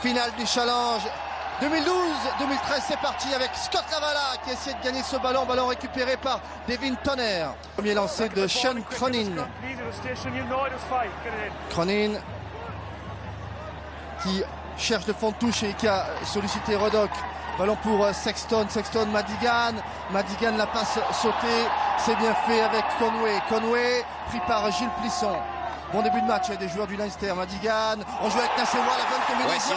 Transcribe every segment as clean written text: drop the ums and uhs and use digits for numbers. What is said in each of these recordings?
finale du challenge 2012-2013, c'est parti avec Scott Lavala qui essaie de gagner ce ballon, ballon récupéré par Devin Tonner. Premier lancé de Sean Cronin. Cronin qui cherche le fond de touche et qui a sollicité Rodok. Ballon pour Sexton, Sexton, Madigan. Madigan la passe sautée, c'est bien fait avec Conway. Conway pris par Gilles Plisson. Bon début de match des joueurs du Leinster. Madigan, on joue avec Nassewa, la bonne combinaison.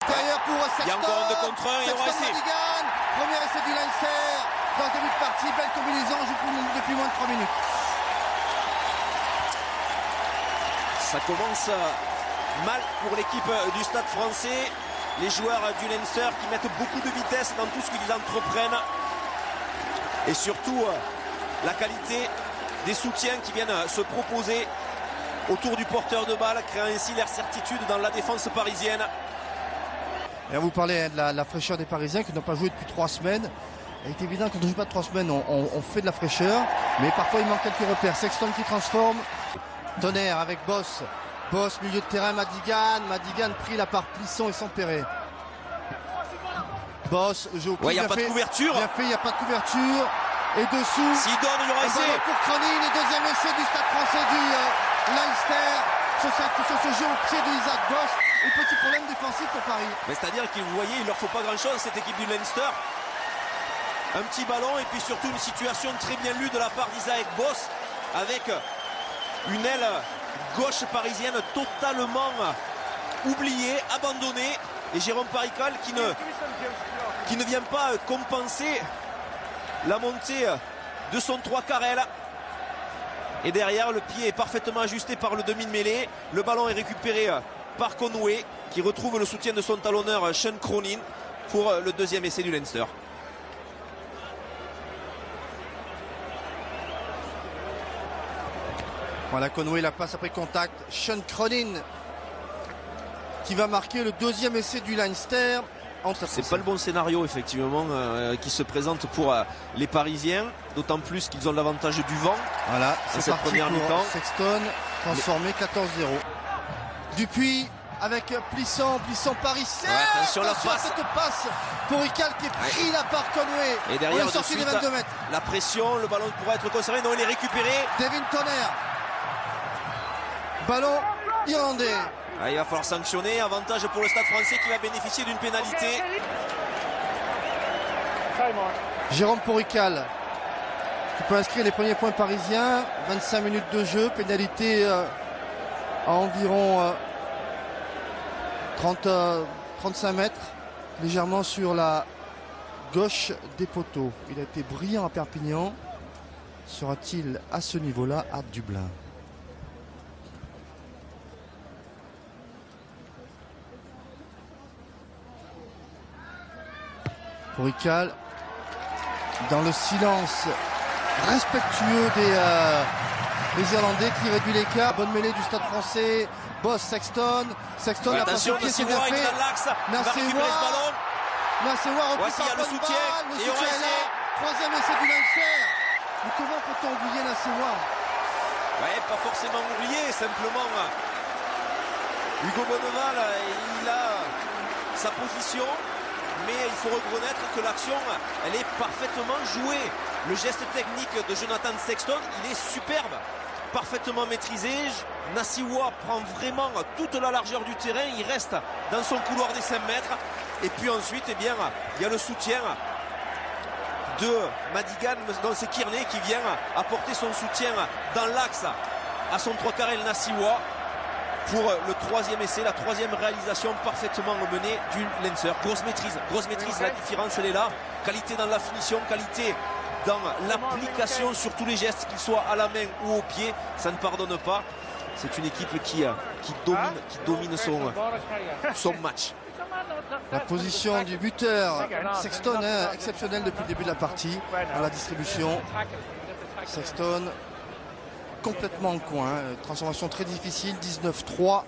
Derrière pour Sexton. Il y a encore un 2 contre 1 et on va essayer. Madigan, premier essai du Leinster. Dans le début de partie, belle combinaison, on joue depuis moins de 3 minutes. Ça commence mal pour l'équipe du Stade français. Les joueurs du Leinster qui mettent beaucoup de vitesse dans tout ce qu'ils entreprennent. Et surtout, la qualité des soutiens qui viennent se proposer autour du porteur de balle, créant ainsi l'air certitude dans la défense parisienne. Et on vous parlait de la fraîcheur des Parisiens qui n'ont pas joué depuis 3 semaines. Il est évident que quand on ne joue pas 3 semaines, on fait de la fraîcheur. Mais parfois il manque quelques repères. Sexton qui transforme. Tonnerre avec Boss. Boss, milieu de terrain, Madigan. Madigan pris là par Plisson et Sampéré. Boss joue au pied. Ouais, il n'y a pas de couverture. Bien fait, il n'y a pas de couverture. Et dessous. S'il donne, il y aura essai. Pour Cronin, et deuxième essai du Stade français du Leinster. Sur ce jeu au pied de Isaac Boss. Et petit problème défensif pour Paris. Mais c'est-à-dire que vous voyez, il leur faut pas grand-chose cette équipe du Leinster. Un petit ballon et puis surtout une situation très bien lue de la part d'Isaac Boss avec une aile gauche parisienne totalement oubliée, abandonnée, et Jérôme Parical qui ne vient pas compenser la montée de son 3 carrel. Et derrière, le pied est parfaitement ajusté par le demi de mêlée. Le ballon est récupéré par Conway qui retrouve le soutien de son talonneur Sean Cronin pour le deuxième essai du Leinster. Voilà, Conway la passe après contact. Sean Cronin qui va marquer le deuxième essai du Leinster. C'est pas le bon scénario effectivement qui se présente pour les Parisiens, d'autant plus qu'ils ont l'avantage du vent. Voilà, c'est cette première mi-temps. Sexton transformé 14-0. Dupuis avec Plisson, Paris. Attention la passe. Cette passe pour Ical qui est pris là par Conway. Et derrière, sorti des 22 mètres. La pression, le ballon pourrait être conservé. Non, il est récupéré. Devin Tonner. Ballon irlandais. Il va falloir sanctionner. Avantage pour le Stade français qui va bénéficier d'une pénalité. Jérôme Porical qui peut inscrire les premiers points parisiens. 25 minutes de jeu. Pénalité à environ 35 mètres. Légèrement sur la gauche des poteaux. Il a été brillant à Perpignan. Sera-t-il à ce niveau-là à Dublin? Porical dans le silence respectueux des Irlandais qui réduit l'écart. Bonne mêlée du Stade français. Boss, Sexton la passe au pied, c'est bien fait. Nassewa repris par le soutien. Le soutien est là. Troisième essai du Leinster. Mais comment peut-on oublier Nassewa? Pas forcément oublier, simplement Hugo Bonneval, il a sa position. Mais il faut reconnaître que l'action, elle est parfaitement jouée. Le geste technique de Jonathan Sexton, il est superbe. Parfaitement maîtrisé. Nassewa prend vraiment toute la largeur du terrain. Il reste dans son couloir des 5 mètres. Et puis ensuite, il y a le soutien de Madigan. Donc c'est Kearney qui vient apporter son soutien dans l'axe à son 3 carrel Nassewa. Pour le troisième essai, la troisième réalisation parfaitement menée du Leinster. Grosse maîtrise, la différence elle est là. Qualité dans la finition, qualité dans l'application sur tous les gestes, qu'ils soient à la main ou au pied, ça ne pardonne pas. C'est une équipe qui domine son match. La position du buteur, Sexton, exceptionnelle depuis le début de la partie, dans la distribution. Sexton complètement en coin, transformation très difficile, 19-3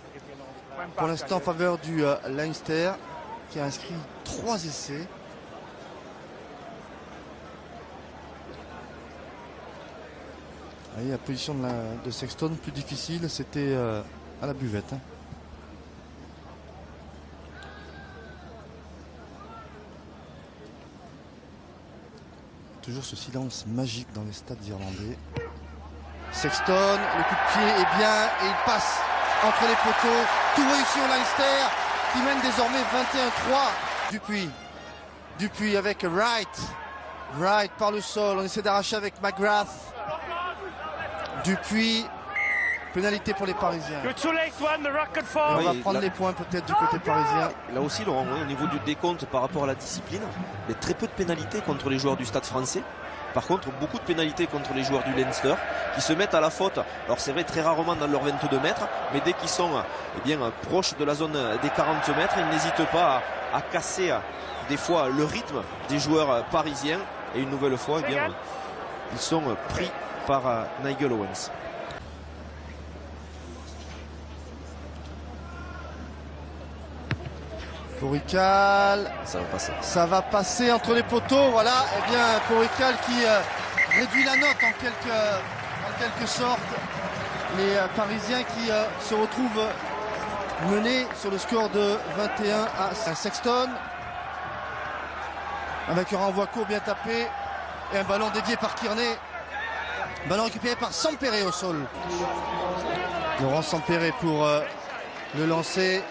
pour l'instant en faveur du Leinster qui a inscrit 3 essais. La position de Sexton plus difficile, c'était à la buvette. toujours ce silence magique dans les stades irlandais. Sexton, le coup de pied est bien et il passe entre les poteaux. Tout réussi au Leinster qui mène désormais 21-3. Dupuis avec Wright. Wright par le sol, on essaie d'arracher avec McGrath. Dupuis, pénalité pour les Parisiens. Et on va prendre les points peut-être du côté parisien. Là aussi, Laurent, au niveau du décompte par rapport à la discipline, il y a très peu de pénalités contre les joueurs du Stade français. Par contre, beaucoup de pénalités contre les joueurs du Leinster qui se mettent à la faute. Alors c'est vrai très rarement dans leurs 22 mètres, mais dès qu'ils sont proches de la zone des 40 mètres, ils n'hésitent pas à casser des fois le rythme des joueurs parisiens. Et une nouvelle fois, ils sont pris par Nigel Owens. Porical, ça va passer entre les poteaux, voilà, et bien Porical qui réduit la note en quelque sorte. Les Parisiens qui se retrouvent menés sur le score de 21-5. Sexton, avec un renvoi court bien tapé, et un ballon dédié par Kearney. Ballon récupéré par Sampere au sol. Laurent Sampere pour le lancer.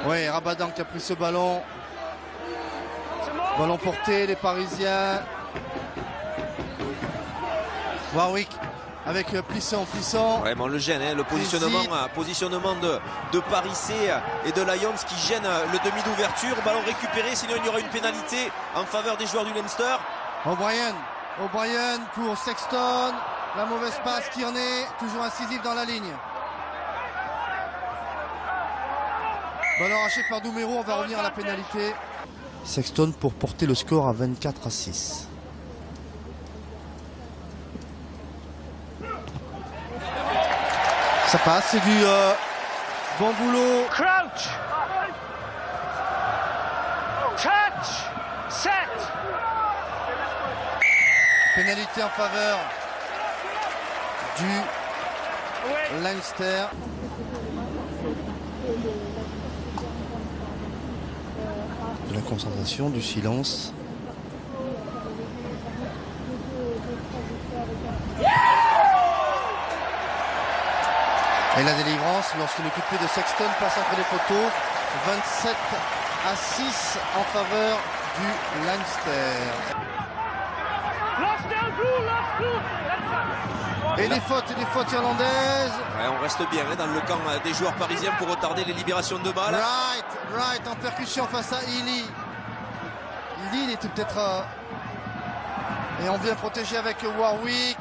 Oui, Rabadan qui a pris ce ballon. Ballon porté, les Parisiens. Warwick avec Plisson. Ouais, mais on le gêne, hein, le positionnement de Paris C et de Lions qui gêne le demi d'ouverture. Ballon récupéré, sinon il y aura une pénalité en faveur des joueurs du Leinster. O'Brien pour Sexton. La mauvaise passe, Kearney, toujours incisif dans la ligne. Ballon arraché par Doumerou, on va revenir à la pénalité. Sexton pour porter le score à 24-6. Ça passe, c'est du bon boulot. Crouch. Touch. Set. Pénalité en faveur du Leinster. De la concentration, du silence. Et la délivrance lorsque le coup de pied de Sexton passe entre les poteaux. 27-6 en faveur du Leinster. Et des fautes irlandaises. Ouais, on reste bien dans le camp des joueurs parisiens pour retarder les libérations de balles. Wright en percussion face à Ely. Ely était peut-être... Et on vient protéger avec Warwick.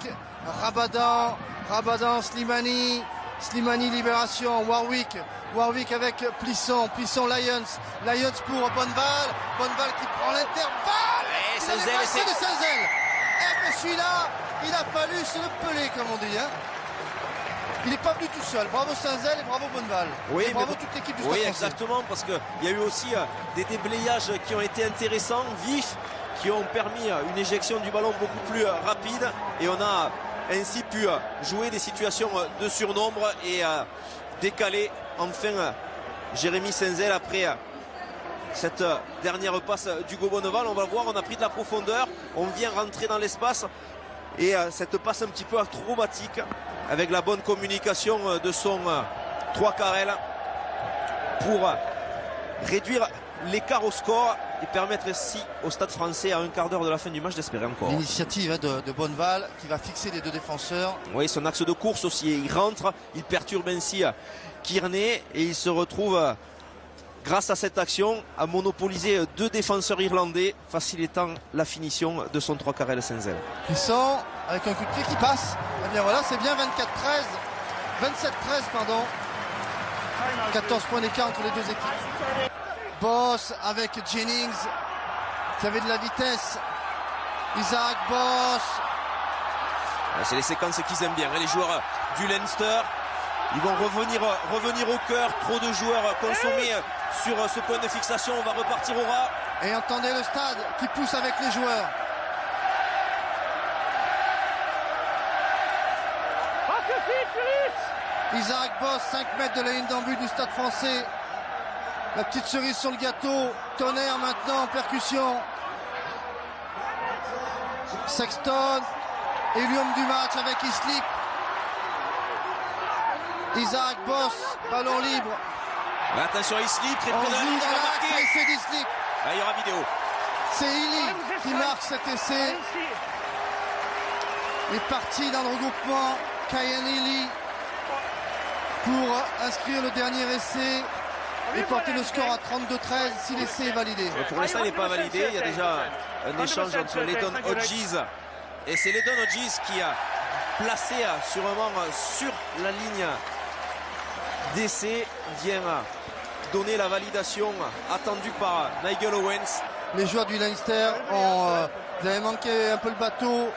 Rabadan, Slimani, libération. Warwick avec Plisson, Lions pour Bonneval qui prend l'intervalle. Et il avait passé de Saint-Zel. Mais celui-là, il a fallu se le peler, comme on dit. Il n'est pas venu tout seul. Bravo Saint-Zel et bravo Bonneval. Oui, et bravo toute l'équipe du Stade français. Oui, exactement, parce qu'il y a eu aussi des déblayages qui ont été intéressants, vifs, qui ont permis une éjection du ballon beaucoup plus rapide. Et on a ainsi pu jouer des situations de surnombre et décaler enfin Jérémy Saint-Zel après cette dernière passe d'Hugo Bonneval. On va voir, on a pris de la profondeur, on vient rentrer dans l'espace et cette passe un petit peu acrobatique avec la bonne communication de son 3 Carrel pour réduire l'écart au score et permettre ainsi au Stade français à un quart d'heure de la fin du match d'espérer encore. L'initiative de Bonneval qui va fixer les deux défenseurs. Oui, son axe de course aussi, il rentre, il perturbe ainsi Kearney et il se retrouve grâce à cette action à monopoliser deux défenseurs irlandais, facilitant la finition de son 3 Carrel Saint-Zel. Plisson avec un coup de pied qui passe. Et bien voilà, c'est bien 27-13 pardon. 14 points d'écart entre les deux équipes. Boss avec Jennings qui avait de la vitesse. Isaac Boss. C'est les séquences qu'ils aiment bien, les joueurs du Leinster. Ils vont revenir au cœur. Trop de joueurs consommés sur ce point de fixation. On va repartir au ras. Et entendez le stade qui pousse avec les joueurs. Isaac Boss, 5 mètres de la ligne d'en but du Stade français. La petite cerise sur le gâteau. Tonnerre maintenant en percussion. Sexton et l'homme du match avec Islip. Isaac Boss, ballon libre. Attention Islip, très On près de la joue ligne, dans il va l'axe, marquer. essai d'Islip. Ah, il y aura vidéo. C'est Illy qui marque cet essai. Il est parti dans le regroupement. Kyan Illy pour inscrire le dernier essai et porter le score à 32-13 si l'essai est validé. Pour l'instant, il n'est pas validé. Il y a déjà un échange entre Ledon Hodges et c'est Ledon Hodges qui a placé sûrement sur la ligne d'essai, vient donner la validation attendue par Nigel Owens. Les joueurs du Leinster vous avez manqué un peu le bateau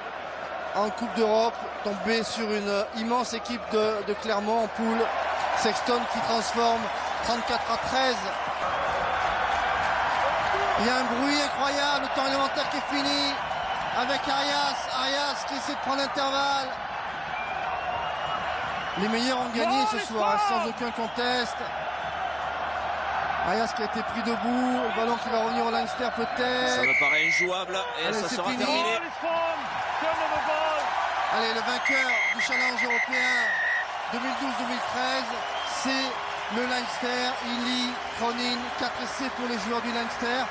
en Coupe d'Europe, tombé sur une immense équipe de Clermont en poule. Sexton qui transforme 34-13. Il y a un bruit incroyable, le temps élémentaire qui est fini avec Arias qui essaie de prendre l'intervalle. Les meilleurs ont gagné ce soir, sans aucun conteste. Arias qui a été pris debout, le ballon qui va revenir au Leinster peut-être. Ça me paraît injouable et allez, ça sera fini. terminé. Allez, le vainqueur du challenge européen 2012-2013, c'est le Leinster. Illy, Cronin, 4 essais pour les joueurs du Leinster.